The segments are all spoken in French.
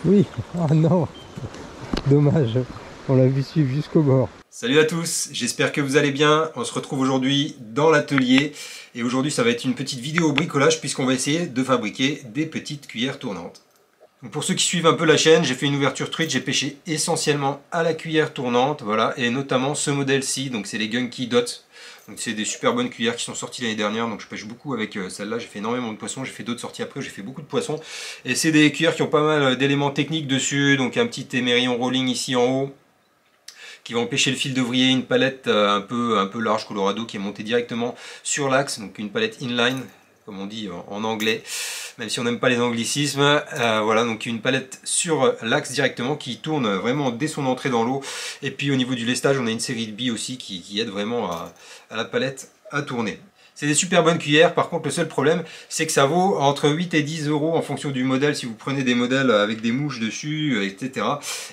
Oui, ah non, dommage, on l'a vu suivre jusqu'au bord. Salut à tous, j'espère que vous allez bien. On se retrouve aujourd'hui dans l'atelier et aujourd'hui ça va être une petite vidéo bricolage puisqu'on va essayer de fabriquer des petites cuillères tournantes. Donc pour ceux qui suivent un peu la chaîne, j'ai fait une ouverture truite, j'ai pêché essentiellement à la cuillère tournante, voilà, et notamment ce modèle-ci, donc c'est les Gunky Dot. Donc c'est des super bonnes cuillères qui sont sorties l'année dernière, donc je pêche beaucoup avec celle-là, j'ai fait énormément de poissons, j'ai fait d'autres sorties après, j'ai fait beaucoup de poissons. Et c'est des cuillères qui ont pas mal d'éléments techniques dessus, donc un petit émerillon rolling ici en haut, qui va empêcher le fil de vriller, une palette un peu large Colorado qui est montée directement sur l'axe, donc une palette inline, comme on dit en anglais, même si on n'aime pas les anglicismes. Voilà, donc une palette sur l'axe directement qui tourne vraiment dès son entrée dans l'eau. Et puis au niveau du lestage, on a une série de billes aussi qui aide vraiment à la palette à tourner. C'est des super bonnes cuillères, par contre le seul problème c'est que ça vaut entre 8 et 10 euros en fonction du modèle, si vous prenez des modèles avec des mouches dessus, etc.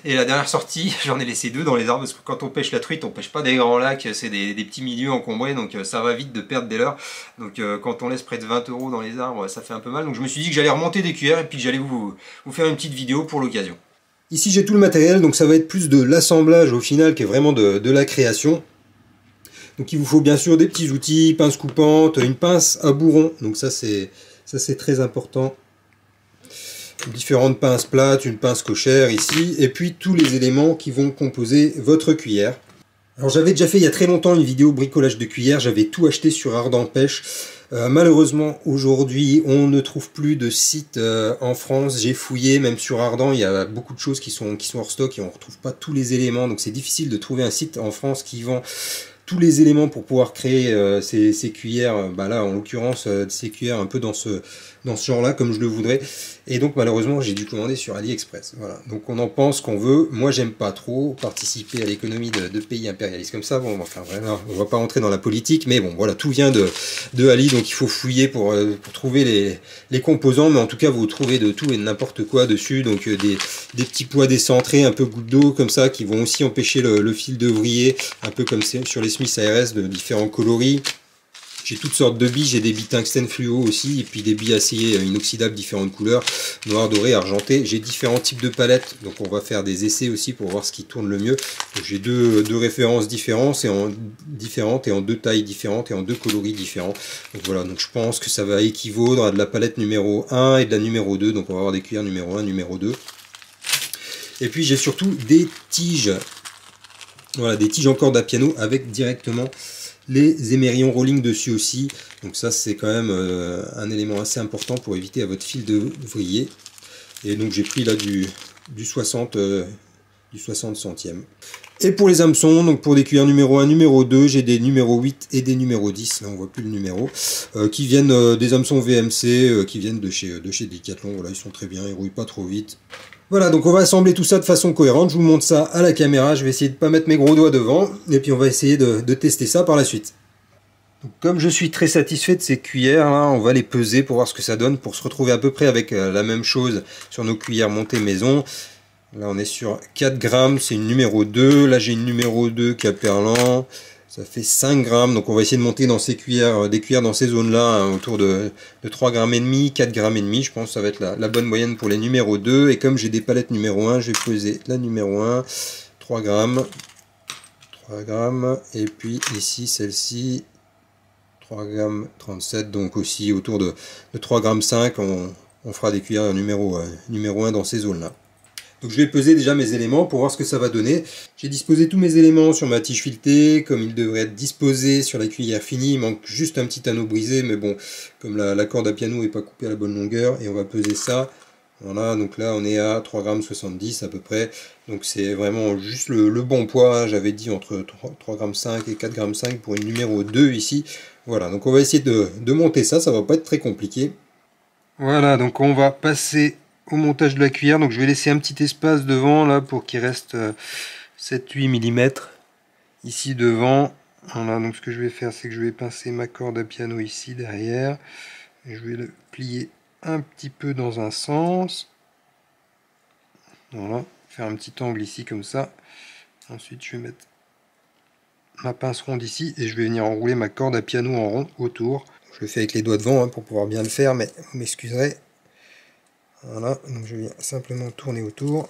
Et la dernière sortie, j'en ai laissé deux dans les arbres, parce que quand on pêche la truite, on pêche pas des grands lacs, c'est des petits milieux encombrés, donc ça va vite de perdre des leurres. Donc quand on laisse près de 20 euros dans les arbres, ça fait un peu mal. Donc je me suis dit que j'allais remonter des cuillères et puis que j'allais vous faire une petite vidéo pour l'occasion. Ici j'ai tout le matériel, donc ça va être plus de l'assemblage au final qui est vraiment de la création. Donc il vous faut bien sûr des petits outils, pince coupante, une pince à bourron, donc ça c'est très important. Différentes pinces plates, une pince cochère ici, et puis tous les éléments qui vont composer votre cuillère. Alors j'avais déjà fait il y a très longtemps une vidéo bricolage de cuillère, j'avais tout acheté sur Ardent Pêche. Malheureusement aujourd'hui on ne trouve plus de site en France, j'ai fouillé, même sur Ardent il y a beaucoup de choses qui sont hors stock et on ne retrouve pas tous les éléments, donc c'est difficile de trouver un site en France qui vend tous les éléments pour pouvoir créer ces cuillères, là en l'occurrence ces cuillères un peu dans ce genre là comme je le voudrais, et donc malheureusement j'ai dû commander sur AliExpress. Voilà, donc on en pense qu'on veut. Moi j'aime pas trop participer à l'économie de pays impérialistes comme ça. Bon, enfin vraiment on va pas rentrer dans la politique, mais bon voilà, tout vient de Ali, donc il faut fouiller pour trouver les composants, mais en tout cas vous trouvez de tout et de n'importe quoi dessus, donc des petits poids décentrés un peu gouttes d'eau comme ça qui vont aussi empêcher le fil de vriller, un peu comme sur les Smith ARS de différents coloris. J'ai toutes sortes de billes, j'ai des billes tungstène fluo aussi, et puis des billes acier inoxydables différentes couleurs, noir, doré, argenté. J'ai différents types de palettes, donc on va faire des essais aussi pour voir ce qui tourne le mieux. J'ai deux références différentes et en deux tailles différentes et en deux coloris différents. Donc voilà, donc je pense que ça va équivaudre à de la palette numéro 1 et de la numéro 2, donc on va avoir des cuillères numéro 1, numéro 2. Et puis j'ai surtout des tiges, voilà, des tiges en corde à piano avec directement les émerillons rolling dessus aussi, donc ça c'est quand même un élément assez important pour éviter à votre fil de vriller. Et donc j'ai pris là du 60 centièmes. Et pour les hameçons, donc pour des cuillères numéro 1, numéro 2, j'ai des numéro 8 et des numéro 10, là on voit plus le numéro, qui viennent des hameçons VMC, qui viennent de chez Decathlon. Voilà, ils sont très bien, ils rouillent pas trop vite. Voilà, donc on va assembler tout ça de façon cohérente. Je vous montre ça à la caméra. Je vais essayer de ne pas mettre mes gros doigts devant. Et puis on va essayer de tester ça par la suite. Donc, comme je suis très satisfait de ces cuillères, là, on va les peser pour voir ce que ça donne, pour se retrouver à peu près avec la même chose sur nos cuillères montées maison. Là on est sur 4 grammes, c'est une numéro 2. Là j'ai une numéro 2 qui a perlant. Ça fait 5 grammes, donc on va essayer de monter dans ces cuillères, des cuillères dans ces zones-là, hein, autour de 3 grammes et demi, 4 grammes et demi. Je pense que ça va être la bonne moyenne pour les numéros 2. Et comme j'ai des palettes numéro 1, je vais peser la numéro 1, 3 grammes, et puis ici, celle-ci, 3 grammes 37, donc aussi autour de 3 grammes 5, on fera des cuillères numéro 1 dans ces zones-là. Donc je vais peser déjà mes éléments pour voir ce que ça va donner. J'ai disposé tous mes éléments sur ma tige filetée, comme ils devraient être disposés sur la cuillère finie. Il manque juste un petit anneau brisé, mais bon, comme la corde à piano n'est pas coupée à la bonne longueur, et on va peser ça. Voilà, donc là on est à 3,70 g à peu près. Donc c'est vraiment juste le bon poids, hein. J'avais dit entre 3,5 g et 4,5 g pour une numéro 2 ici. Voilà, donc on va essayer de monter ça, ça va pas être très compliqué. Voilà, donc on va passer au montage de la cuillère. Donc je vais laisser un petit espace devant là pour qu'il reste 7-8 mm ici devant. Voilà, donc ce que je vais faire, c'est que je vais pincer ma corde à piano ici derrière. Et je vais le plier un petit peu dans un sens. Voilà, faire un petit angle ici comme ça. Ensuite je vais mettre ma pince ronde ici et je vais venir enrouler ma corde à piano en rond autour. Je le fais avec les doigts devant, hein, pour pouvoir bien le faire, mais vous m'excuserez. Voilà, donc je viens simplement tourner autour.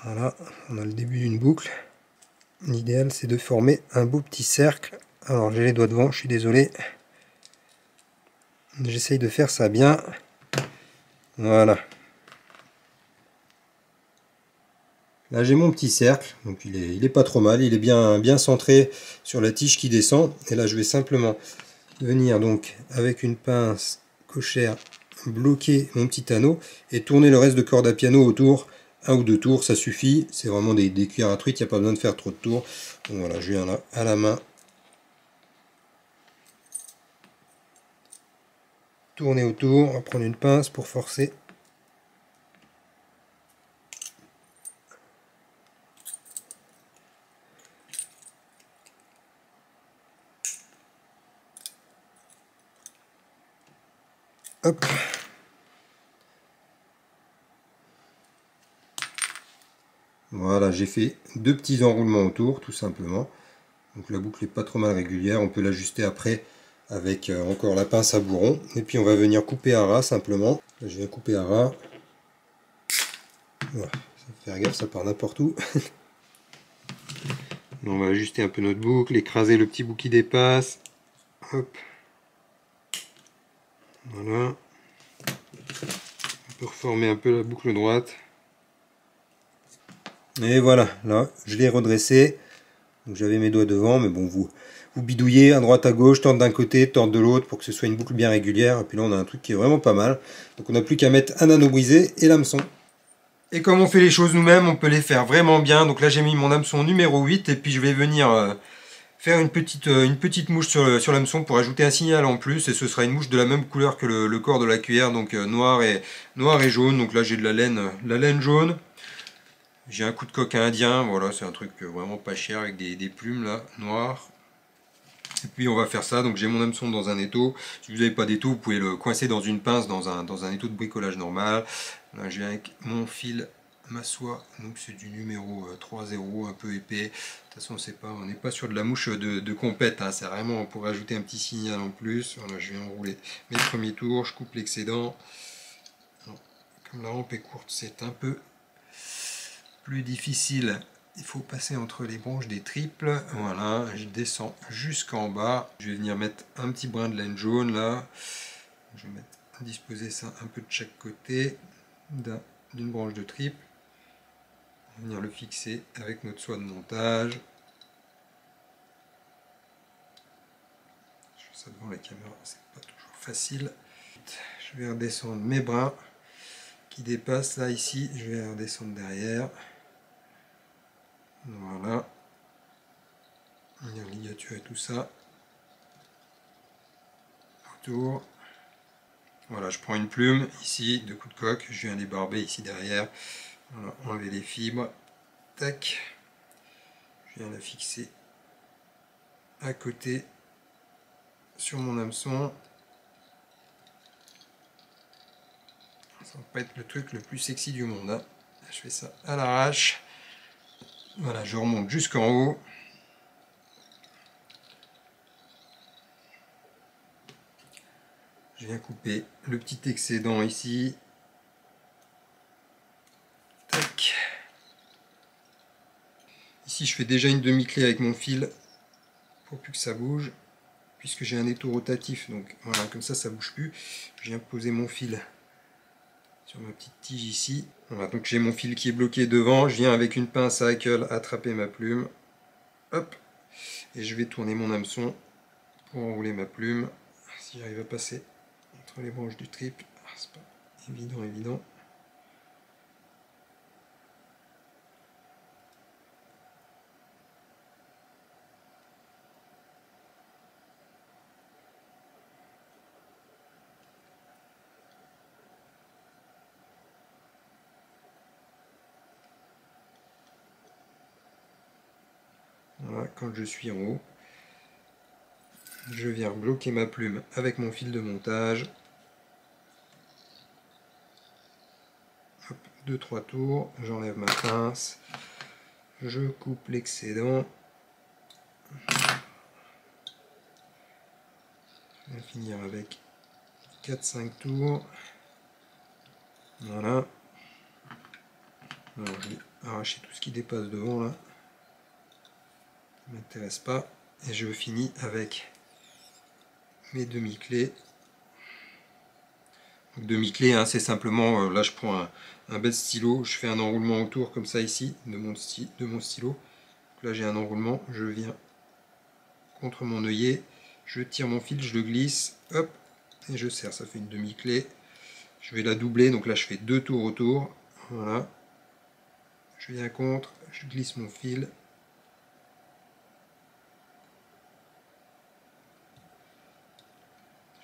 Voilà, on a le début d'une boucle. L'idéal c'est de former un beau petit cercle. Alors j'ai les doigts devant, je suis désolé. J'essaye de faire ça bien. Voilà. Là j'ai mon petit cercle, donc il est pas trop mal, il est bien centré sur la tige qui descend. Et là je vais simplement venir donc avec une pince cochère bloquer mon petit anneau et tourner le reste de corde à piano autour. Un ou deux tours, ça suffit. C'est vraiment des cuillères à truite, il n'y a pas besoin de faire trop de tours. Donc voilà, je viens là à la main. Tourner autour, on va prendre une pince pour forcer. Hop. Voilà, j'ai fait deux petits enroulements autour, tout simplement. Donc la boucle n'est pas trop mal régulière, on peut l'ajuster après avec encore la pince à bourron. Et puis on va venir couper à ras simplement. Là, je viens couper à ras. Voilà, ça fait faire gaffe, ça part n'importe où. On va ajuster un peu notre boucle, écraser le petit bout qui dépasse. Hop. Voilà. On peut reformer un peu la boucle droite. Et voilà, là, je l'ai redressé. Donc j'avais mes doigts devant, mais bon, vous bidouillez à droite à gauche, tordre d'un côté, tordre de l'autre pour que ce soit une boucle bien régulière. Et puis là, on a un truc qui est vraiment pas mal. Donc on n'a plus qu'à mettre un anneau brisé et l'hameçon. Et comme on fait les choses nous-mêmes, on peut les faire vraiment bien. Donc là, j'ai mis mon hameçon numéro 8 et puis je vais venir faire une petite mouche sur l'hameçon pour ajouter un signal en plus. Et ce sera une mouche de la même couleur que le corps de la cuillère, donc noir et jaune. Donc là, j'ai de la laine jaune. J'ai un coup de coq indien, voilà, c'est un truc vraiment pas cher avec des plumes là, noires. Et puis on va faire ça, donc j'ai mon hameçon dans un étau. Si vous n'avez pas d'étau, vous pouvez le coincer dans une pince dans un étau de bricolage normal. Là j'ai avec mon fil, ma soie, donc c'est du numéro 3,0, un peu épais. De toute façon on n'est pas sur de la mouche de compète, hein. C'est vraiment pour ajouter un petit signal en plus. Voilà, je vais enrouler mes premiers tours, je coupe l'excédent. Comme la rampe est courte, c'est un peu plus difficile, il faut passer entre les branches des triples. Voilà, je descends jusqu'en bas. Je vais venir mettre un petit brin de laine jaune là. Je vais disposer ça un peu de chaque côté d'une branche de triple. On va venir le fixer avec notre soie de montage. Je fais ça devant la caméra, c'est pas toujours facile. Je vais redescendre mes brins qui dépassent là ici. Je vais redescendre derrière. Voilà. On va ligaturer tout ça. Autour. Voilà, je prends une plume ici de coup de coque, je viens les barber ici derrière. Voilà, enlever les fibres. Tac. Je viens la fixer à côté sur mon hameçon. Ça va pas être le truc le plus sexy du monde, hein. Je fais ça à l'arrache. Voilà, je remonte jusqu'en haut. Je viens couper le petit excédent ici. Tac. Ici, je fais déjà une demi-clé avec mon fil pour plus que ça bouge, puisque j'ai un étau rotatif. Donc voilà, comme ça bouge plus. Je viens poser mon fil sur ma petite tige ici. Voilà, donc j'ai mon fil qui est bloqué devant. Je viens avec une pince à hackle attraper ma plume. Hop. Et je vais tourner mon hameçon pour enrouler ma plume. Si j'arrive à passer entre les branches du triple, c'est pas évident. Voilà, quand je suis en haut, je viens bloquer ma plume avec mon fil de montage. 2-3 tours, j'enlève ma pince, je coupe l'excédent. Je vais finir avec 4-5 tours. Voilà. Alors, je vais arracher tout ce qui dépasse devant là. Ça ne m'intéresse pas. Et je finis avec mes demi-clés. Demi-clés, hein, c'est simplement, là je prends un bête stylo, je fais un enroulement autour comme ça ici, de mon stylo. Donc là j'ai un enroulement, je viens contre mon œillet, je tire mon fil, je le glisse, hop, et je serre, ça fait une demi-clé. Je vais la doubler, donc là je fais 2 tours autour, voilà. Je viens contre, je glisse mon fil.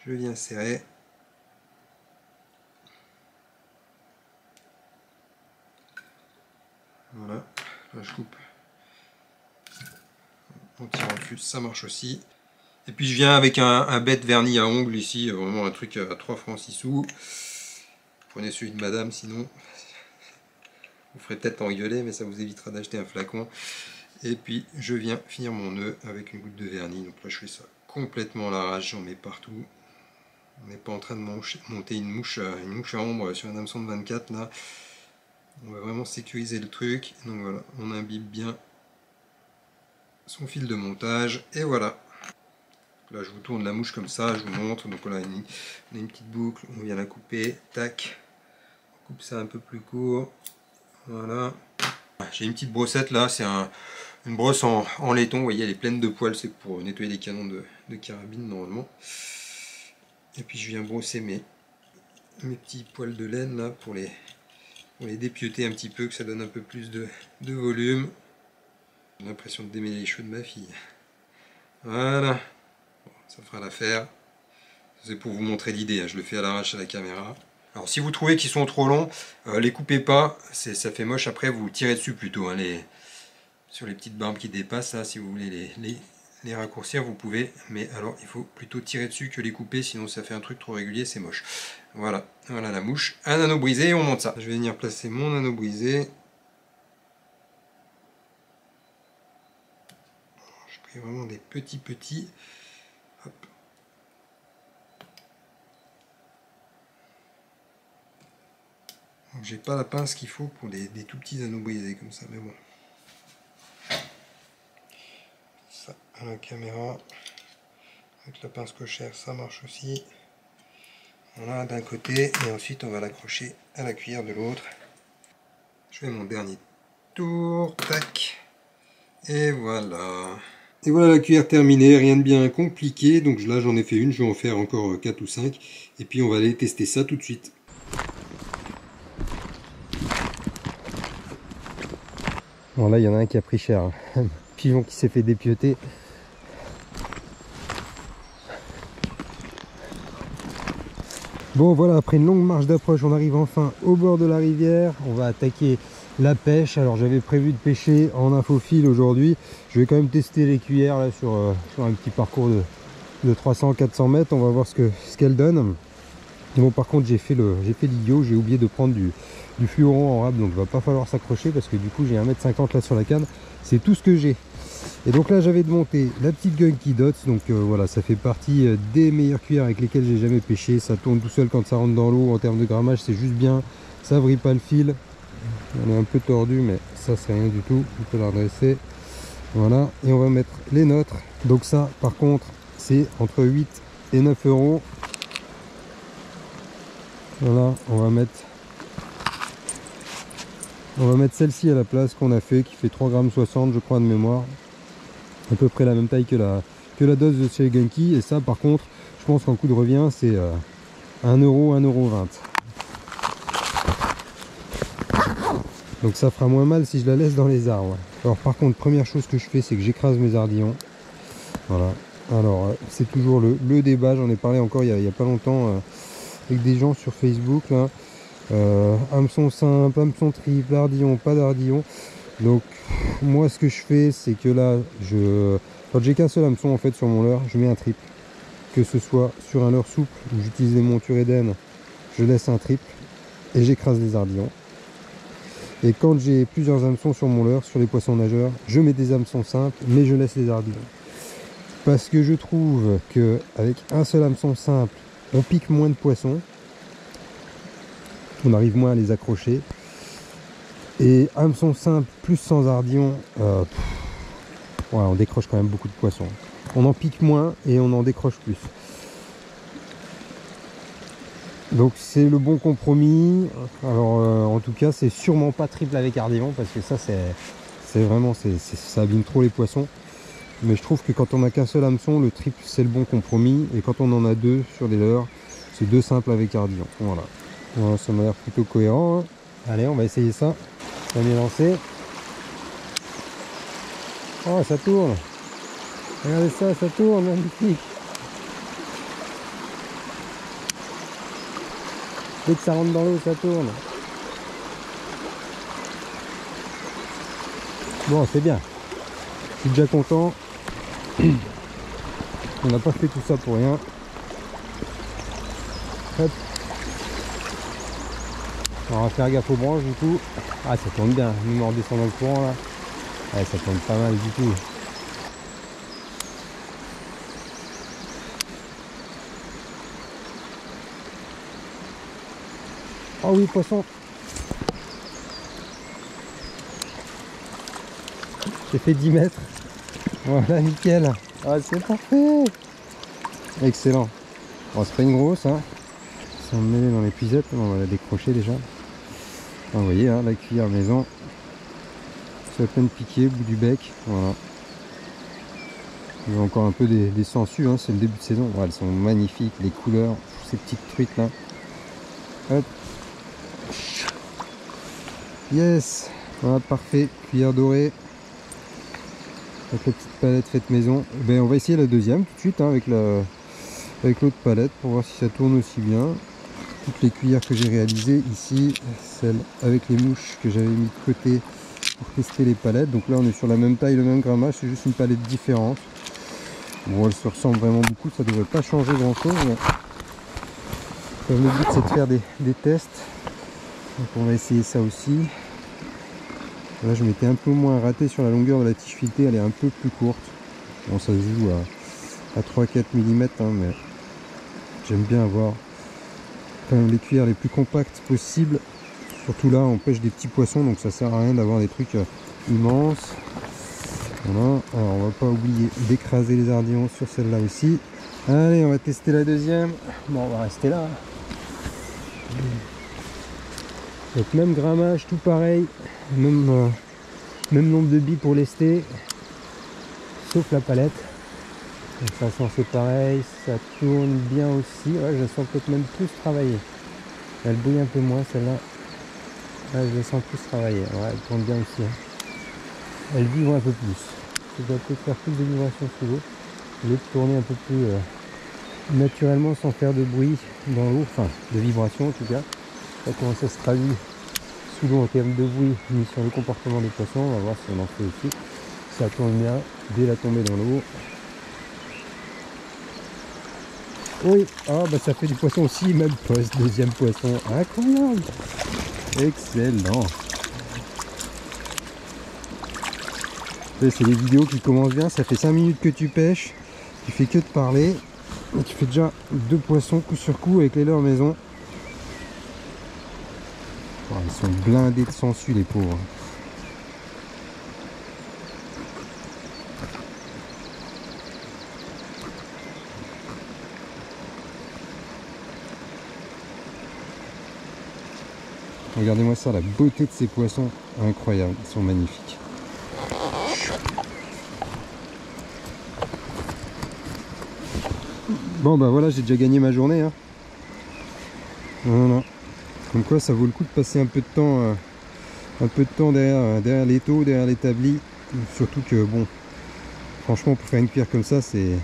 Je viens serrer. Voilà, là je coupe en tirant le fil, ça marche aussi. Et puis je viens avec un bête vernis à ongles ici, vraiment un truc à 3 francs 6 sous. Prenez celui de madame, sinon vous ferez peut-être engueuler, mais ça vous évitera d'acheter un flacon. Et puis je viens finir mon nœud avec une goutte de vernis. Donc là je fais ça complètement à l'arrache, j'en mets partout. On n'est pas en train de monter une mouche à ombre sur un hameçon de 24 là. On va vraiment sécuriser le truc. Donc voilà, on imbibe bien son fil de montage. Et voilà. Là je vous tourne la mouche comme ça, je vous montre. Donc là on a une petite boucle, on vient la couper. Tac. On coupe ça un peu plus court. Voilà. J'ai une petite brossette là, c'est une brosse en laiton. Vous voyez, elle est pleine de poils, c'est pour nettoyer les canons de carabine normalement. Et puis je viens brosser mes petits poils de laine là pour les dépioter un petit peu, que ça donne un peu plus de volume. J'ai l'impression de démêler les cheveux de ma fille. Voilà, bon, ça fera l'affaire. C'est pour vous montrer l'idée, hein. Je le fais à l'arrache à la caméra. Alors si vous trouvez qu'ils sont trop longs, les coupez pas, ça fait moche. Après vous tirez dessus plutôt, hein, sur les petites barbes qui dépassent là, si vous voulez les raccourcir vous pouvez, mais alors il faut plutôt tirer dessus que les couper, sinon ça fait un truc trop régulier, c'est moche. Voilà, voilà la mouche, un anneau brisé et on monte ça. Je vais venir placer mon anneau brisé. Je pris vraiment des petits. Hop. Donc j'ai pas la pince qu'il faut pour des tout petits anneaux brisés comme ça, mais bon. Ça à la caméra. Avec la pince cochère, ça marche aussi. Voilà, d'un côté, et ensuite on va l'accrocher à la cuillère de l'autre. Je fais mon dernier tour, tac, et voilà. Et voilà la cuillère terminée, rien de bien compliqué. Donc là j'en ai fait une, je vais en faire encore 4 ou 5. Et puis on va aller tester ça tout de suite. Bon là il y en a un qui a pris cher, un pigeon qui s'est fait dépioter. Bon voilà, après une longue marche d'approche, on arrive enfin au bord de la rivière. On va attaquer la pêche. Alors j'avais prévu de pêcher en infophile aujourd'hui. Je vais quand même tester les cuillères là sur un petit parcours de 300-400 mètres. On va voir ce qu'elles donnent. Bon par contre j'ai fait l'idiot, j'ai oublié de prendre du fluoron en râpe, donc il va pas falloir s'accrocher parce que du coup j'ai 1,50 m là sur la canne. C'est tout ce que j'ai. Et donc là j'avais monté la petite Gunky Dots, donc voilà, ça fait partie des meilleures cuillères avec lesquelles j'ai jamais pêché. Ça tourne tout seul quand ça rentre dans l'eau, en termes de grammage c'est juste bien, ça vrille pas le fil. On est un peu tordu mais ça c'est rien du tout, on peut la redresser. Voilà, et on va mettre les nôtres. Donc ça par contre c'est entre 8 et 9 euros. Voilà, on va mettre celle-ci à la place qu'on a fait, qui fait 3,60 g je crois de mémoire. À peu près la même taille que la dose de chez Gunky. Et ça par contre je pense qu'en coût de revient c'est 1 euro, 1,20 €. Donc ça fera moins mal si je la laisse dans les arbres. Alors par contre première chose que je fais c'est que j'écrase mes ardillons. Voilà. Alors c'est toujours le débat, j'en ai parlé encore il y a pas longtemps avec des gens sur Facebook là. Hameçon simple, hameçon triple, ardillon, pas d'ardillon. Donc moi ce que je fais c'est que là quand j'ai qu'un seul hameçon en fait sur mon leurre, je mets un triple. Que ce soit sur un leurre souple où j'utilise des montures Eden, je laisse un triple et j'écrase les ardillons. Et quand j'ai plusieurs hameçons sur mon leurre, sur les poissons nageurs, je mets des hameçons simples mais je laisse les ardillons. Parce que je trouve que avec un seul hameçon simple, on pique moins de poissons. on arrive moins à les accrocher. Et hameçon simple plus sans ardillon, ouais, on décroche quand même beaucoup de poissons. On en pique moins et on en décroche plus. Donc c'est le bon compromis. Alors en tout cas c'est sûrement pas triple avec ardillon parce que ça c'est vraiment ça abîme trop les poissons. Mais je trouve que quand on n'a qu'un seul hameçon, le triple c'est le bon compromis. Et quand on en a deux sur les leurres, c'est 2 simples avec ardillon. Voilà. Voilà, ça m'a l'air plutôt cohérent. Hein. Allez, on va essayer ça. On est lancé. Oh, ça tourne. Regardez ça, ça tourne, magnifique. Dès que ça rentre dans l'eau, ça tourne. Bon, c'est bien. Je suis déjà content. On n'a pas fait tout ça pour rien. Hop. On va faire gaffe aux branches du coup. Ah, ça tourne bien, même en descendant le courant là. Ouais, ça tourne pas mal du tout. Oh oui, poisson. J'ai fait 10 mètres. Voilà, nickel. Ah, c'est parfait. Excellent. Bon, c'est pas une grosse, hein. Si on le met dans l'épuisette, on va la décrocher déjà. Ah, vous voyez, hein, la cuillère maison. C'est à peine piqué, au bout du bec. Voilà. Il y a encore un peu des sangsues, hein, c'est le début de saison. Ouais, elles sont magnifiques, les couleurs, ces petites truites là. Hop. Yes. Voilà, parfait. Cuillère dorée. Avec la petite palette faite maison. Ben, on va essayer la deuxième tout de suite, hein, avec l'autre palette pour voir si ça tourne aussi bien. Toutes les cuillères que j'ai réalisées ici, celle avec les mouches que j'avais mis de côté pour tester les palettes. Donc là on est sur la même taille, le même grammage, c'est juste une palette différente. Bon, elles se ressemblent vraiment beaucoup, ça devrait pas changer grand chose. Mais... le but c'est de faire des tests. Donc on va essayer ça aussi. Là je m'étais un peu moins raté sur la longueur de la tige filetée, elle est un peu plus courte. Bon, ça se joue à 3-4 mm, hein, mais j'aime bien avoir quand même les cuillères les plus compactes possibles. Surtout là on pêche des petits poissons, donc ça sert à rien d'avoir des trucs immenses. Voilà. Alors on va pas oublier d'écraser les ardillons sur celle-là aussi. Allez, on va tester la deuxième. Bon, on va rester là. Donc même grammage, tout pareil, même nombre de billes pour lester, sauf la palette. De toute façon c'est pareil, ça tourne bien aussi. Ouais, je la sens peut-être même plus travailler. Elle bouille un peu moins celle-là. Ouais, je la sens plus travailler. Ouais, elle tourne bien aussi. Hein. Elle vibre un peu plus. Je dois peut-être faire plus de vibrations sous l'eau. Au lieu de tourner un peu plus naturellement sans faire de bruit dans l'eau, enfin de vibration en tout cas. Ça comment ça se traduit sous l'eau en termes de bruit ni sur le comportement des poissons. On va voir si on en fait aussi. Ça tourne bien dès la tombée dans l'eau. Oui, ah bah ça fait du poisson aussi, même poste, deuxième poisson, incroyable. Excellent. C'est les vidéos qui commencent bien, ça fait 5 minutes que tu pêches, tu fais que de parler, et tu fais déjà 2 poissons coup sur coup avec les leurres maison. Oh, ils sont blindés de sangsues les pauvres. Regardez-moi ça, la beauté de ces poissons, incroyable, ils sont magnifiques. Bon bah voilà, j'ai déjà gagné ma journée. Hein. Voilà. Comme quoi ça vaut le coup de passer un peu de temps derrière l'étau, derrière l'établi. Surtout que bon, franchement pour faire une cuillère comme ça, c'est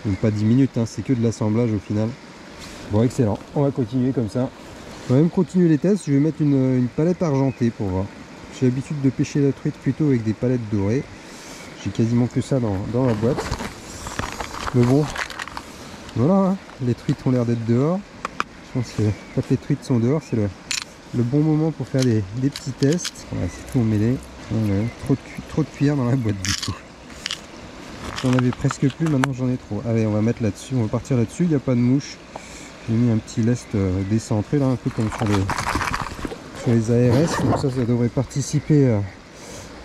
même pas 10 minutes, hein, c'est que de l'assemblage au final. Bon, excellent, on va continuer comme ça. On va même continuer les tests, je vais mettre une palette argentée pour voir. J'ai l'habitude de pêcher la truite plutôt avec des palettes dorées. J'ai quasiment que ça dans la boîte. Mais bon, voilà, hein, les truites ont l'air d'être dehors. Je pense que quand les truites sont dehors, c'est le bon moment pour faire des petits tests. Voilà, c'est tout emmêlé. Voilà, trop de cuillères dans la boîte du coup. J'en avais presque plus, maintenant j'en ai trop. Allez, on va mettre là-dessus, on va partir là-dessus, il n'y a pas de mouche. J'ai mis un petit lest décentré là, un peu comme sur les ARS, donc ça devrait participer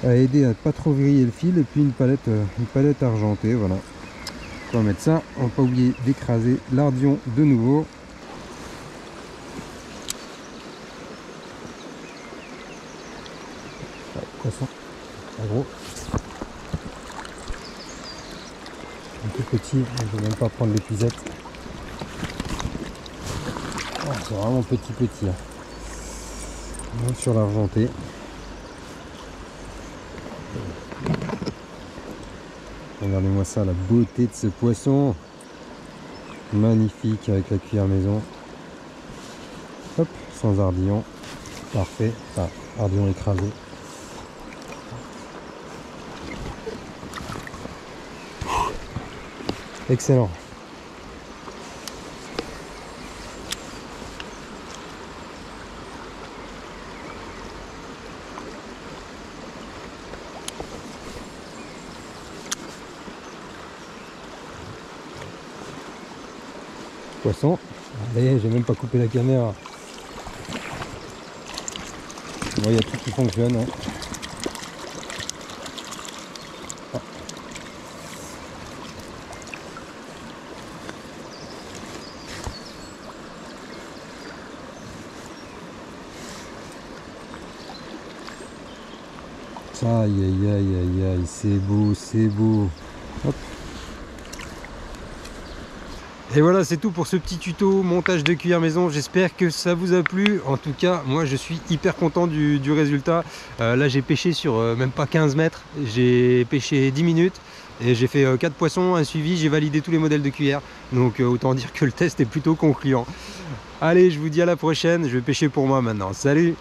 à aider à pas trop vriller le fil. Et puis une palette argentée, voilà. On va mettre ça, on va pas oublier d'écraser l'ardion de nouveau. Poisson, pas gros. Un peu petit, je vais même pas prendre l'épuisette. Oh, c'est vraiment petit. Hein. On monte sur l'argenté. Regardez-moi ça, la beauté de ce poisson. Magnifique avec la cuillère maison. Hop, sans ardillon. Parfait. Enfin, ardillon écrasé. Excellent. Poisson. Allez, j'ai même pas coupé la caméra. Bon, il y a tout qui fonctionne. Hein. Ah. Aïe, c'est beau. Hop. Et voilà, c'est tout pour ce petit tuto montage de cuillère maison. J'espère que ça vous a plu. En tout cas, moi je suis hyper content du résultat. Là j'ai pêché sur même pas 15 mètres. J'ai pêché 10 minutes et j'ai fait 4 poissons, un suivi. J'ai validé tous les modèles de cuillère. Donc autant dire que le test est plutôt concluant. Allez, je vous dis à la prochaine. Je vais pêcher pour moi maintenant. Salut!